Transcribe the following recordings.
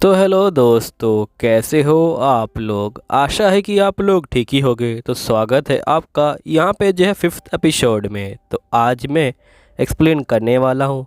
तो हेलो दोस्तों, कैसे हो आप लोग। आशा है कि आप लोग ठीक ही होंगे। तो स्वागत है आपका यहाँ पे जो है 5th एपिसोड में। तो आज मैं एक्सप्लेन करने वाला हूँ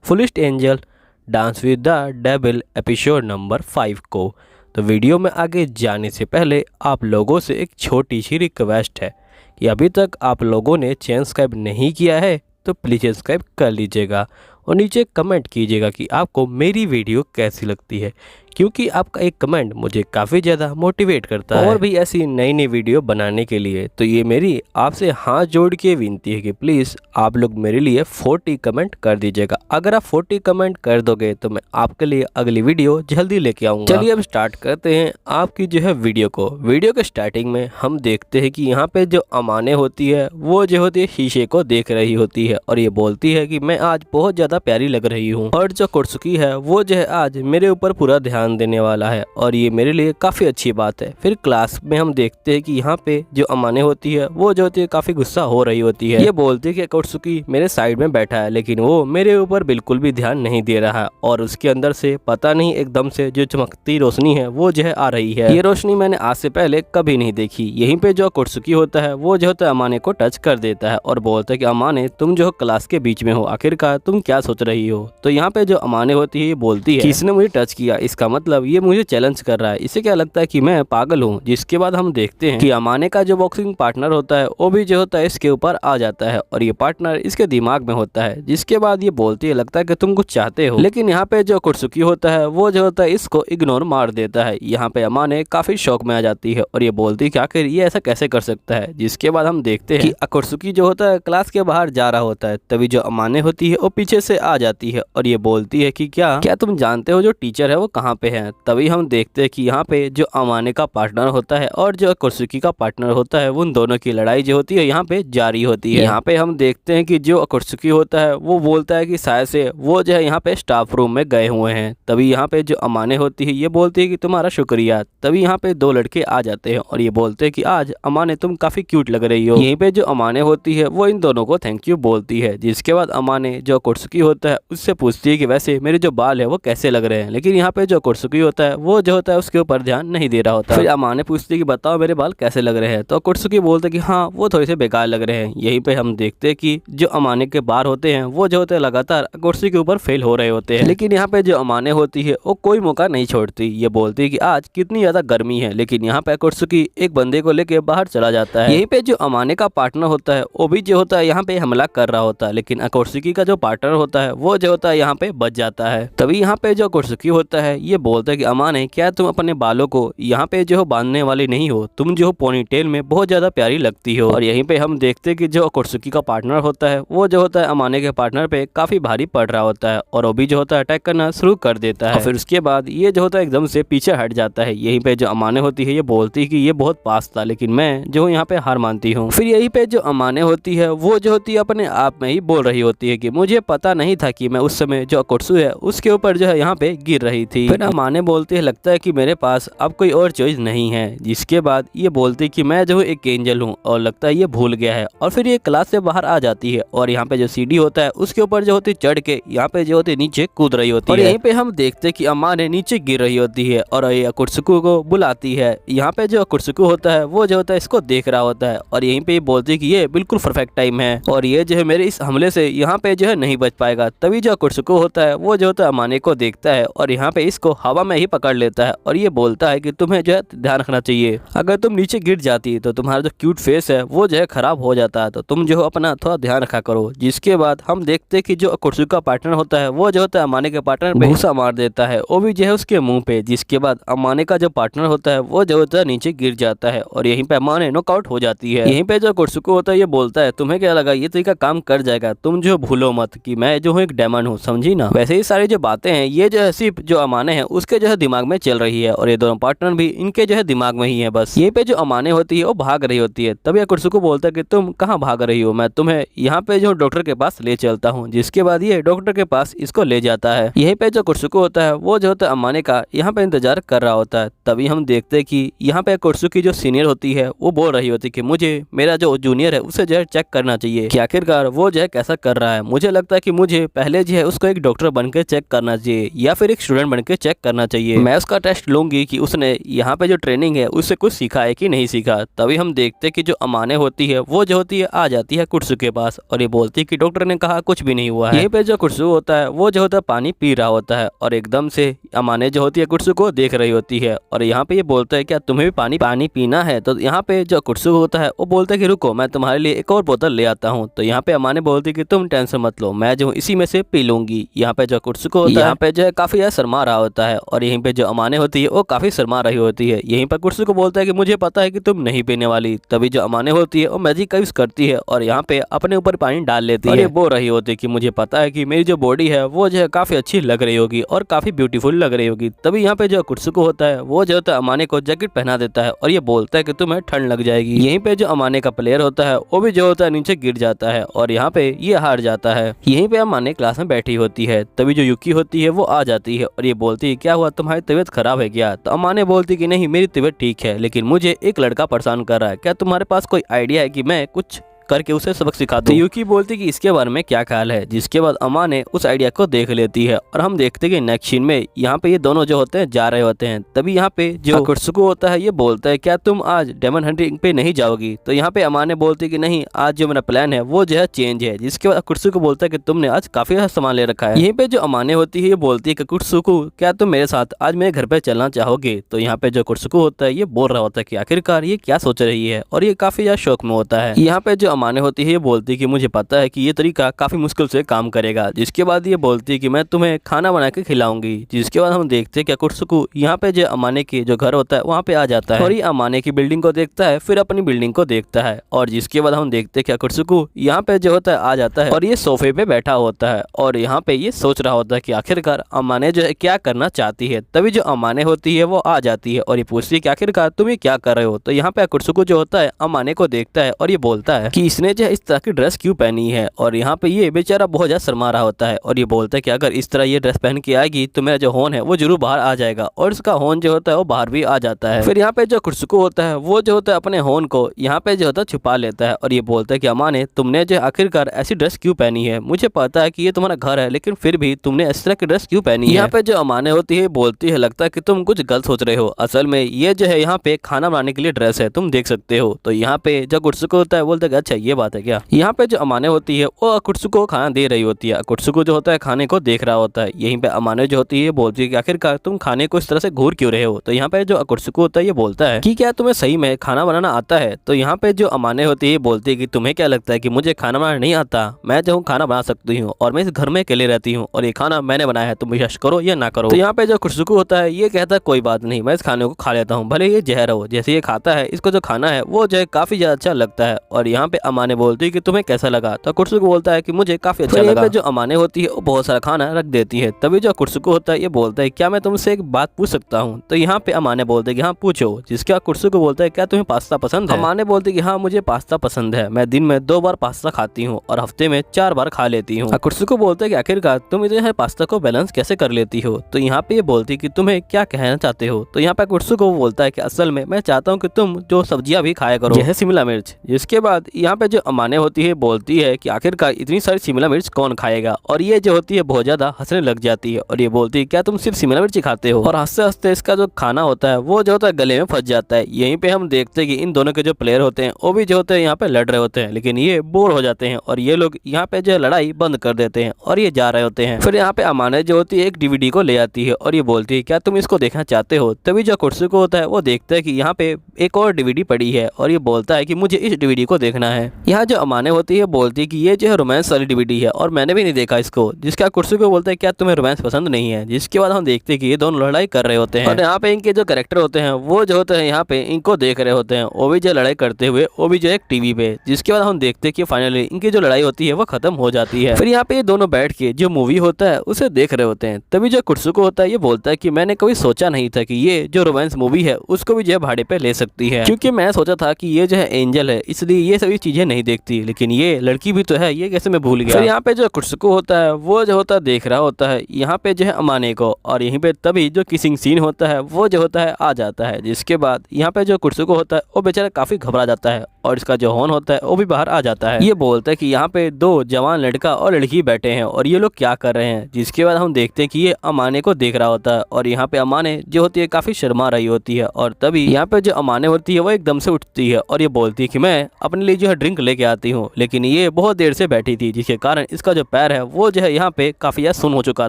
foolish angel dance with the devil episode number 5 को। तो वीडियो में आगे जाने से पहले आप लोगों से एक छोटी सी रिक्वेस्ट है कि अभी तक आप लोगों ने चैनल सब्सक्राइब नहीं किया है तो प्लीज़ सब्सक्राइब कर लीजिएगा और नीचे कमेंट कीजिएगा कि आपको मेरी वीडियो कैसी लगती है, क्योंकि आपका एक कमेंट मुझे काफ़ी ज़्यादा मोटिवेट करता है और भी ऐसी नई नई वीडियो बनाने के लिए। तो ये मेरी आपसे हाथ जोड़ के विनती है कि प्लीज़ आप लोग मेरे लिए 40 कमेंट कर दीजिएगा। अगर आप 40 कमेंट कर दोगे तो मैं आपके लिए अगली वीडियो जल्दी लेके आऊँगा। चलिए अब स्टार्ट करते हैं आपकी जो है वीडियो को। वीडियो के स्टार्टिंग में हम देखते हैं कि यहाँ पे जो अमाने होती है वो जो होती है शीशे को देख रही होती है और ये बोलती है कि मैं आज बहुत ज़्यादा प्यारी लग रही हूँ। और जो कुर्सुकी है वो जो है आज मेरे ऊपर पूरा ध्यान देने वाला है और ये मेरे लिए काफ़ी अच्छी बात है। फिर क्लास में हम देखते हैं कि यहाँ पे जो अमाने होती है वो जो होती है काफ़ी गुस्सा हो रही होती है। ये बोलती है कि कुर्सुकी मेरे साइड में बैठा है लेकिन वो मेरे ऊपर बिल्कुल भी ध्यान नहीं दे रहा है और उसके अंदर से पता नहीं एकदम से जो चमकती रोशनी है वो जो है आ रही है। ये रोशनी मैंने आज से पहले कभी नहीं देखी। यहीं पे जो कुर्सुकी होता है वो जो होता है अमाने को टच कर देता है और बोलता है कि अमाने तुम जो क्लास के बीच में हो, आखिरकार तुम क्या सोच रही हो। तो यहाँ पे जो अमाने होती है ये बोलती है कि इसने मुझे टच किया, इसका मतलब ये मुझे चैलेंज कर रहा है, इसे क्या लगता है कि मैं पागल हूँ। जिसके बाद हम देखते हैं कि अमाने का जो बॉक्सिंग पार्टनर होता है वो भी जो होता है इसके ऊपर आ जाता है और ये पार्टनर इसके दिमाग में होता है। जिसके बाद ये बोलती है लगता है कि तुम कुछ चाहते हो, लेकिन यहाँ पे जो कुर्सुकी होता है वो जो होता है इसको इग्नोर मार देता है। यहाँ पे अमाने काफी शौक में आ जाती है और ये बोलती है कि आखिर ये ऐसा कैसे कर सकता है। जिसके बाद हम देखते हैं कि कुर्सुकी जो होता है क्लास के बाहर जा रहा होता है, तभी जो अमाने होती है वो पीछे से आ जाती है और ये बोलती है कि क्या तुम जानते हो जो टीचर है वो कहाँ पे है। तभी हम देखते हैं कि यहाँ पे जो अमाने का पार्टनर होता है और जो कुर्सुकी का पार्टनर होता है उन दोनों की लड़ाई जो होती है यहाँ पे जारी होती है। यहाँ पे हम देखते हैं कि जो कुर्सुकी होता है वो बोलता है कि शायद से वो जो है यहाँ पे स्टाफ रूम में गए हुए हैं। तभी यहाँ पे जो अमाने होती है ये बोलती है कि तुम्हारा शुक्रिया। तभी यहाँ पे दो लड़के आ जाते हैं और ये बोलते हैं कि आज अमाने तुम काफी क्यूट लग रही हो। यहीं पे जो अमाने होती है वो इन दोनों को थैंक यू बोलती है। जिसके बाद अमाने जो कुर्सुकी होता है उससे पूछती है कि वैसे मेरे जो बाल है वो कैसे लग रहे हैं, लेकिन यहाँ पे जो कुर्सुकी होता है वो जो होता है उसके ऊपर ध्यान नहीं दे रहा होता। फिर अमाने पूछती है कि बताओ मेरे बाल कैसे लग रहे हैं, तो कुर्सुकी बोलते कि हाँ वो थोड़े से बेकार लग रहे हैं। यहीं पे हम देखते हैं कि जो अमाने के बाल होते हैं वो जो होते हैं लगातार कुर्सी के ऊपर फेल हो रहे होते हैं, लेकिन यहाँ पे जो अमाने होती है वो कोई मौका नहीं छोड़ती। ये बोलती है कि आज कितनी ज्यादा गर्मी है, लेकिन यहाँ पे कुर्सुकी एक बंदे को लेके बाहर चला जाता है। यहीं पे जो अमाने का पार्टनर होता है वो भी जो होता है यहाँ पे हमला कर रहा होता है, लेकिन कुर्सुकी का जो पार्टनर होता है वो जो होता है यहाँ पे बच जाता है। तभी यहाँ पे जो कुर्सुकी होता है ये बोलता है कि अमाने क्या तुम अपने बालों को यहाँ पे जो बांधने वाली नहीं हो, तुम जो पोनीटेल में बहुत ज्यादा प्यारी लगती हो। और यहीं पे हम देखते हैं कि जो कुर्सुकी का पार्टनर होता है वो जो होता है अमाने के पार्टनर पे काफी भारी पड़ रहा होता है और वो भी जो होता है अटैक करना शुरू कर देता है। और फिर उसके बाद ये जो होता है एकदम से पीछे हट जाता है। यहीं पे जो अमाने होती है ये बोलती है कि ये बहुत पास था, लेकिन मैं जो यहाँ पे हार मानती हूँ। फिर यहीं पे जो अमाने होती है वो जो होती है अपने आप में ही बोल रही होती है कि मुझे पता नहीं था कि मैं उस समय जो कुर्सू है उसके ऊपर जो है यहाँ पे गिर रही थी। फिर अमाने बोलती है लगता है कि मेरे पास अब कोई और चॉइस नहीं है। जिसके बाद ये बोलती है कि मैं जो एक एंजल हूँ और लगता है ये भूल गया है। और फिर ये क्लास से बाहर आ जाती है और यहाँ पे जो सीढ़ी होता है उसके ऊपर जो होती चढ़ के यहाँ पे जो होती नीचे कूद रही होती है। और यहीं पे हम देखते हैं कि अमाने नीचे गिर रही होती है और ये कुर्सुकू को बुलाती है। यहाँ पे जो कुर्सुकू होता है वो जो होता है इसको देख रहा होता है और यहीं पे बोलती है कि ये बिल्कुल परफेक्ट टाइम है और ये जो है मेरे इस हमले से यहाँ पे जो है नहीं बच पाएगा। तभी जो कुर्सुकू होता है वो जो होता है अमाने को देखता है और यहाँ पे इसको हवा में ही पकड़ लेता है और ये बोलता है कि तुम्हें जो है ध्यान रखना चाहिए, अगर तुम नीचे गिर जाती तो तुम्हारा जो क्यूट फेस है वो जो है खराब हो जाता है, तो तुम जो अपना थोड़ा ध्यान रखा करो। जिसके बाद हम देखते हैं कि जो कुर्सुकी का पार्टनर होता है वो जो होता है अमाने के पार्टनर पे घूसा मार देता है, वो भी जो है उसके मुंह पे। जिसके बाद अमाने का जो पार्टनर होता है वो जो होता है नीचे गिर जाता है और यहीं पे अमाने नॉकआउट हो जाती है। यहीं पे जो कुर्सुकी होता है ये बोलता है तुम्हें क्या लगा ये तरीका काम कर जाएगा, तुम जो भूलो मत कि मैं जो हूँ एक डेमन हूँ, समझी ना। वैसे ही सारी जो बातें हैं ये जो है सिर्फ जो अमाने हैं उसके जो है दिमाग में चल रही है और ये दोनों पार्टनर भी इनके जो है दिमाग में ही है। बस ये पे जो अमाने होती है वो भाग रही होती है। तभी कुर्सुकी बोलता है कि तुम कहाँ भाग रही हो, मैं तुम्हें यहाँ पे जो डॉक्टर के पास ले चलता हूँ। जिसके बाद ये डॉक्टर के पास इसको ले जाता है। यहीं पे जो कुर्सुकी होता है वो जो होता है अमाने का यहाँ पे इंतजार कर रहा होता है। तभी हम देखते हैं कि यहाँ पे कुर्सुकी जो सीनियर होती है वो बोल रही होती है कि मुझे मेरा जो जूनियर है उसे जो है चेक करना चाहिए कि आखिरकार वो जो है कैसा कर रहा है। मुझे लगता है कि मुझे पहले जो है उसको एक डॉक्टर बनकर चेक करना चाहिए या फिर एक स्टूडेंट बनकर चेक चेक करना चाहिए। मैं उसका टेस्ट लूंगी कि उसने यहाँ पे जो ट्रेनिंग है उससे कुछ सीखा है कि नहीं सीखा। तभी हम देखते कि जो अमाने होती है वो जो होती है आ जाती है कुर्सू के पास और ये बोलती है कि डॉक्टर ने कहा कुछ भी नहीं हुआ है। यहीं पे जो कुर्सू होता है वो जो होता है पानी पी रहा होता है और एकदम से अमाने जो होती है कुर्सू को देख रही होती है और यहाँ पे ये बोलता है क्या तुम्हें भी पानी पीना है। तो यहाँ पे जो कुर्सू होता है वो बोलता है कि रुको मैं तुम्हारे लिए एक और बोतल ले आता हूँ। तो यहाँ पे अमाने बोलती है कि तुम टेंशन मत लो, मैं जो इसी में से पी लूंगी। यहाँ पे जो कुर्सू को होता है यहाँ पे जो है काफी ज्यादा शर्मा रहा होता है और यहीं पे जो अमाने होती है वो काफी शर्मा रही होती है। यहीं पर कुर्सू को बोलता है कि मुझे पता है कि तुम नहीं पीने वाली। तभी जो अमाने होती है वो मैजिक यूज करती है और यहाँ पे अपने ऊपर पानी डाल लेती है। ये बोल रही होती है कि मुझे पता है कि मेरी जो बॉडी है वो जो है काफी अच्छी लग रही होगी और काफी ब्यूटीफुल लग रही होगी। तभी यहाँ पे जो कुर्सू को होता है वो जो होता है अमाने को जैकेट पहना देता है और ये बोलता है कि तुम्हें ठंड लग जाएगी। यहीं पे जो अमाने का प्लेयर होता है वो भी जो होता है नीचे गिर जाता है और यहाँ पे ये हार जाता है। यहीं पे अमाने क्लास में बैठी होती है। तभी जो युकी होती है वो आ जाती है और ये बोलती है क्या हुआ, तुम्हारी तबीयत खराब है क्या। तो अमाने बोलती कि नहीं मेरी तबीयत ठीक है लेकिन मुझे एक लड़का परेशान कर रहा है, क्या तुम्हारे पास कोई आइडिया है कि मैं कुछ करके उसे सबक सिखा दूं। युकी बोलती कि इसके बारे में क्या ख्याल है। जिसके बाद अमाने उस आइडिया को देख लेती है और हम देखते कि नेक्स्ट सीन में यहाँ पे ये दोनों जो होते हैं जा रहे होते हैं। तभी यहाँ पे जो कुर्सुको होता है ये बोलता है क्या तुम आज डायमंड हंटिंग पे नहीं जाओगी। तो यहाँ पे अमाने बोलती कि नहीं आज जो मेरा प्लान है वो जो है चेंज है। जिसके बाद कुर्सुको बोलता है कि तुमने आज काफी सामान ले रखा है। यहीं पे जो अमाने होती है ये बोलती है कि कुर्सुको क्या तुम मेरे साथ आज मेरे घर पे चलना चाहोगे। तो यहाँ पे जो कुर्सुको होता है ये बोल रहा होता है कि आखिरकार ये क्या सोच रही है और ये काफी ज्यादा शौक में होता है। यहाँ पे जो अमाने होती है ये बोलती है कि मुझे पता है कि ये तरीका काफी मुश्किल से काम करेगा। जिसके बाद ये बोलती है कि मैं तुम्हें खाना बना के खिलाऊंगी। जिसके बाद हम देखते हैं कि कुर्सुको यहाँ पे जो अमाने की जो घर होता है वहाँ पे आ जाता है और ये अमाने की बिल्डिंग को देखता है फिर अपनी बिल्डिंग को देखता है और जिसके बाद हम देखते हैं कि कुर्सुको यहाँ पे जो होता है आ जाता है और ये सोफे पे बैठा होता है और यहाँ पे ये सोच रहा होता है कि आखिरकार अमाने जो है क्या करना चाहती है। तभी जो अमाने होती है वो आ जाती है और ये पूछती है कि आखिरकार तुम ये क्या कर रहे हो। तो यहाँ पे कुर्सुको जो होता है अमाने को देखता है और ये बोलता है कि इसने जो इस तरह की ड्रेस क्यों पहनी है और यहाँ पे ये बेचारा बहुत ज्यादा शर्मा रहा होता है और ये बोलता है कि अगर इस तरह ये ड्रेस पहन के आएगी तो मेरा जो होन है वो जरूर बाहर आ जाएगा और इसका होन जो होता है वो बाहर भी आ जाता है। फिर यहाँ पे जो कुर्सुको होता है वो जो होता है अपने होन को यहाँ पे जो होता है छुपा लेता है और ये बोलता है कि अमाने तुमने जो आखिरकार ऐसी ड्रेस क्यों पहनी है। मुझे पता है कि ये तुम्हारा घर है लेकिन फिर भी तुमने इस तरह की ड्रेस क्यों पहनी है। यहाँ पे जो अमाने होती है बोलती है लगता है कि तुम कुछ गलत सोच रहे हो, असल में ये जो है यहाँ पे खाना बनाने के लिए ड्रेस है, तुम देख सकते हो। तो यहाँ पे जो कुर्सुको होता है बोलता है अच्छा ये बात है क्या। यहाँ पे जो अमाने होती है वो कुर्सुको को खाना दे रही होती है। कुर्सुको जो होता है खाने को देख रहा होता है। यहीं पे अमाने जो होती है बोलती है कि आखिरकार तुम खाने को इस तरह से घूर क्यों रहे हो। तो यहाँ पे जो कुर्सुको होता है ये बोलता है कि क्या तुम्हें सही में खाना बनाना आता है। तो यहाँ पे जो अमाने होती है बोलती है कि तुम्हें क्या लगता है कि मुझे खाना बनाना नहीं आता, मैं जो हूँ खाना बना सकती हूँ और मैं इस घर में अकेले रहती हूँ और ये खाना मैंने बनाया है, तुम विश्वास करो या ना करो। तो यहाँ पे जो कुर्सुको होता है ये कहता है कोई बात नहीं, मैं इस खाने को खा लेता हूँ, भले ये जहर हो। जैसे ये खाता है इसको जो खाना है वो जो है काफी ज्यादा अच्छा लगता है और यहाँ पे अमाने बोलती है कि तुम्हें कैसा लगा। तो कुर्सुको बोलता है कि मुझे काफी अच्छा लगा। जो अमाने होती है वो बहुत सारा खाना रख देती है। तभी जो कुर्सुको होता है ये बोलता है क्या मैं तुमसे एक बात पूछ सकता हूँ। तो यहाँ पे अमाने बोलते हैं कि हाँ पूछो। जिसका कुर्सुको बोलता है क्या तुम्हें पास्ता पसंद है। अमाने बोलते हैं कि हाँ मुझे पास्ता पसंद है, मैं दिन में 2 बार पास्ता खाती हूँ और हफ्ते में 4 बार खा लेती हूँ। कुर्सुको बोलता है कि आखिरकार तुम इतने पास्ता को बैलेंस कैसे कर लेती हो। तो यहाँ पे ये बोलती है कि तुम्हें क्या कहना चाहते हो। तो यहाँ पे कुर्सुको बोलता है कि असल में मैं चाहता हूँ कि तुम जो सब्जियां भी खाया करो, यह शिमला मिर्च। जिसके बाद यहाँ पे जो अमाने होती है बोलती है कि आखिरकार इतनी सारी शिमला मिर्च कौन खाएगा और ये जो होती है बहुत ज्यादा हंसने लग जाती है और ये बोलती है क्या तुम सिर्फ शिमला मिर्च खाते हो। और हंसते हंसते इसका जो खाना होता है वो जो होता है गले में फंस जाता है। यहीं पे हम देखते हैं कि इन दोनों के जो प्लेयर होते हैं वो भी जो होते हैं यहाँ पे लड़ रहे होते हैं लेकिन ये बोर हो जाते हैं और ये लोग यहाँ पे जो लड़ाई बंद कर देते हैं और ये जा रहे होते हैं। फिर यहाँ पे अमाने जो होती है एक DVD को ले आती है और ये बोलती है क्या तुम इसको देखना चाहते हो। तभी जो कुर्सुको होता है वो देखता है कि यहाँ पे एक और DVD पड़ी है और ये बोलता है कि मुझे इस DVD को देखना है। यहाँ जो अमाने होती है बोलती है कि ये जो है रोमांस वाली DVD है और मैंने भी नहीं देखा इसको। जिसका कुर्सुको बोलता है क्या तुम्हें रोमांस पसंद नहीं है। जिसके बाद हम देखते हैं कि ये दोनों लड़ाई कर रहे होते हैं और यहाँ पे इनके जो कैरेक्टर होते हैं वो जो होते हैं यहाँ पे इनको देख रहे होते हैं, वो भी जो लड़ाई करते हुए वो भी जो एक टीवी पे। जिसके बाद हम देखते हैं कि फाइनली इनकी जो लड़ाई होती है वो खत्म हो जाती है। फिर यहाँ पे ये दोनों बैठ के जो मूवी होता है उसे देख रहे होते हैं। तभी जो कुर्सुको होता है ये बोलता है कि मैंने कभी सोचा नहीं था कि ये जो रोमांस मूवी है उसको भी जो है भाड़े पे ले सकती है, क्योंकि मैं सोचा था कि ये जो है एंजल है इसलिए ये सभी चीजें चीजें नहीं देखती, लेकिन ये लड़की भी तो है, ये कैसे मैं भूल गया। फिर यहाँ पे जो कुर्सुको होता है वो जो होता है देख रहा होता है यहाँ पे जो है अमाने को, और यहीं पे तभी जो किसिंग सीन होता है वो जो होता है आ जाता है, जिसके बाद यहाँ पे जो कुर्सुको होता है वो बेचारा काफी घबरा जाता है और इसका जो हॉर्न होता है वो भी बाहर आ जाता है। ये बोलता है कि यहाँ पे दो जवान लड़का और लड़की बैठे हैं और ये लोग क्या कर रहे हैं, जिसके बाद हम देखते हैं कि ये अमाने को देख रहा होता है और यहाँ पे अमाने जो होती है काफी शर्मा रही होती है, और तभी यहाँ पे जो अमाने होती है वो एकदम से उठती है और ये बोलती है कि मैं अपने लिए जो है ड्रिंक लेके आती हूँ, लेकिन ये बहुत देर से बैठी थी जिसके कारण इसका जो पैर है वो जो है यहाँ पे काफी सुन हो चुका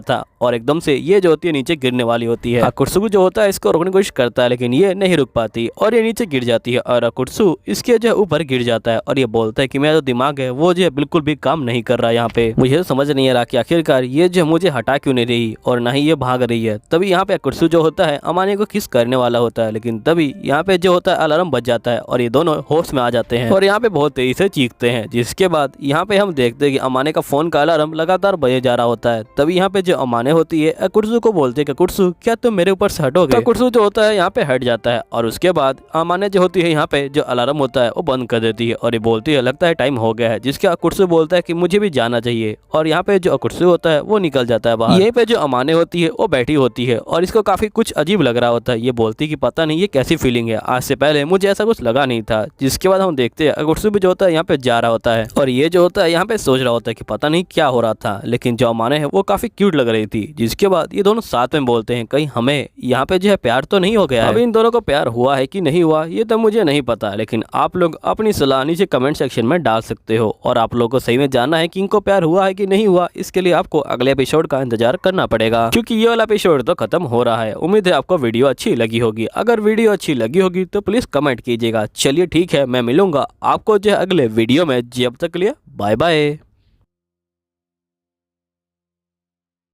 था और एकदम से ये जो होती है नीचे गिरने वाली होती है। कुर्सु जो होता है इसको रोकने की कोशिश करता है लेकिन ये नहीं रुक पाती और ये नीचे गिर जाती है और कुर्सु इसके जो ऊपर गिर जाता है और ये बोलता है कि मेरा जो दिमाग है वो जो है बिल्कुल भी काम नहीं कर रहा। यहाँ पे मुझे तो समझ नहीं आ रहा कि आखिरकार ये जो मुझे हटा क्यों नहीं रही और ना ही ये भाग रही है। तभी यहाँ पे कुर्सु जो होता है अमाने को किस करने वाला होता है, लेकिन तभी यहाँ पे जो होता है अलार्म बज जाता है और ये दोनों होश में आ जाते हैं और यहाँ पे बहुत तेजी से चीखते हैं, जिसके बाद यहाँ पे हम देखते हैं कि अमाने का फोन का अलार्म लगातार बजे जा रहा होता है। तभी यहाँ पे जो अमाने होती है कुर्सु को बोलते हैं कि कुर्सु क्या तुम मेरे ऊपर से हटोगे। कुर्सु जो होता है यहाँ पे हट जाता है और उसके बाद अमाने जो होती है यहाँ पे जो अलार्म होता है वो बंद कर देती है और ये बोलती है लगता है टाइम हो गया है, जिसका कुर्सु बोलता है कि मुझे भी जाना चाहिए और यहाँ पे जो कुर्सु होता है वो निकल जाता है बाहर। यहीं पे जो अमाने होती है वो बैठी होती है और इसको काफी कुछ अजीब लग रहा होता है। ये बोलती कि पता नहीं ये कैसी फीलिंग है, आज से पहले मुझे ऐसा कुछ लगा नहीं था। जिसके बाद हम देखते हैं कुर्सु भी जो होता है यहाँ पे जा रहा होता है और ये जो होता है यहाँ पे सोच रहा होता है कि पता नहीं क्या हो रहा था, लेकिन जो अमाने है वो काफी क्यूट लग रही थी। जिसके बाद ये दोनों साथ में बोलते हैं कहीं हमें यहाँ पे जो है प्यार तो नहीं हो गया है। अब इन दोनों को प्यार हुआ है कि नहीं हुआ ये तो मुझे नहीं पता, लेकिन आप लोग अपनी सलाह नीचे कमेंट सेक्शन में डाल सकते हो और आप लोगों को सही में जानना है कि इनको प्यार हुआ है कि नहीं हुआ। इसके लिए आपको अगले एपिसोड का इंतजार करना पड़ेगा क्योंकि ये वाला एपिसोड तो खत्म हो रहा है। उम्मीद है आपको वीडियो अच्छी लगी होगी। अगर वीडियो अच्छी लगी होगी तो प्लीज कमेंट कीजिएगा। चलिए ठीक है, मैं मिलूंगा आपको जो है अगले वीडियो में। जब तक के लिए बाय बाय।